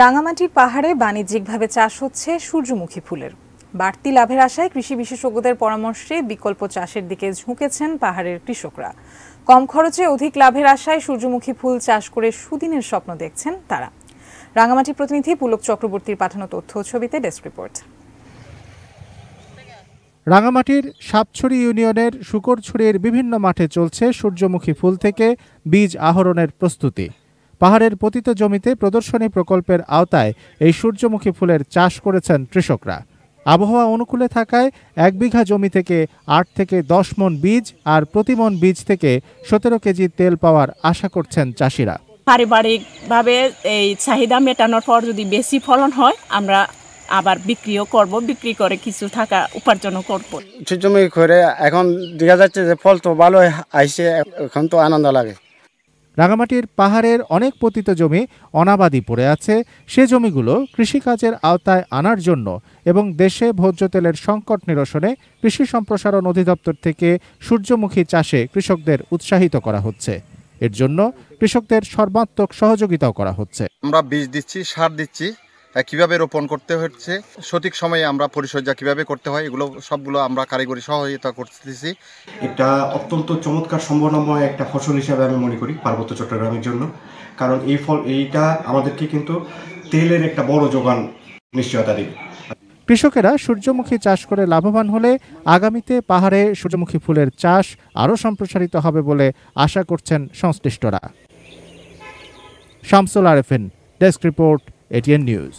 রাঙামাটির পাহাড়ে বাণিজ্যিকভাবে চাষ হচ্ছে সূর্যমুখী ফুলের। বাড়তি লাভের আশায় কৃষি বিশেষজ্ঞদের পরামর্শে বিকল্প চাষের দিকে ঝুঁকেছেন পাহাড়ের কৃষকরা। কম খরচে অধিক লাভের আশায় সূর্যমুখী ফুল চাষ করে সুদিনের স্বপ্ন দেখছেন তারা। রাঙামাটি প্রতিনিধি পুলক চক্রবর্তীর পাঠানো তথ্য ছবিতে ডেস্ক রিপোর্ট। রাঙামাটির সাপছড়ি ইউনিয়নের শুকরছড়ির বিভিন্ন মাঠে চলছে সূর্যমুখী ফুল থেকে বীজ আহরণের প্রস্তুতি। পাহাড়ের পতিত জমিতে প্রদর্শনী প্রকল্পের আওতায় এই সূর্যমুখী ফুলের চাষ করেছেন কৃষকরা। আবহাওয়া অনুকূলে থাকায় 1 বিঘা জমি থেকে 8 থেকে 10 মণ বীজ আর প্রতি মণ বীজ থেকে 17 কেজি তেল পাওয়ার আশা করছেন চাষিরা। পারিবারিকভাবে এই চাহিদা মেটানোর পর যদি বেশি ফলন হয় আমরা আবার বিক্রিও করব, বিক্রি করে কিছু টাকা উপার্জনও করব। সূর্যমুখী করে এখন দেখা যাচ্ছে যে ফল তো ভালো আইছে, এখন তো আনন্দ লাগে। রাঙামাটির পাহাড়ের অনেক পতিত জমি অনাবাদি পড়ে আছে। সে জমিগুলো কৃষিকাজের আওতায় আনার জন্য এবং দেশে ভোজ্য তেলের সংকট নিরসনে কৃষি সম্প্রসারণ অধিদপ্তর থেকে সূর্যমুখী চাষে কৃষকদের উৎসাহিত করা হচ্ছে। এর জন্য কৃষকদের সর্বাত্মক সহযোগিতাও করা হচ্ছে। আমরা বীজ দিচ্ছি, সার দিচ্ছি, কিভাবে রোপণ করতে হচ্ছে, সঠিক সময়ে আমরা পরিচর্যা কিভাবে করতে হয়, এগুলো সবগুলো আমরা কারিগরি সহায়তা করতেছি। এটা অত্যন্ত চমৎকার সম্ভাবনাময় একটা ফসল হিসাবে আমি মনে করি পার্বত্য চট্টগ্রামের জন্য, কারণ এইটা আমাদেরকে কিন্তু তেলের একটা বড় যোগান নিশ্চয়তা দেবে। কৃষকেরা সূর্যমুখী চাষ করে লাভবান হলে আগামীতে পাহাড়ে সূর্যমুখী ফুলের চাষ আরও সম্প্রসারিত হবে বলে আশা করছেন সংশ্লিষ্টরা। Shamsul Arefin, desk report, ATN news.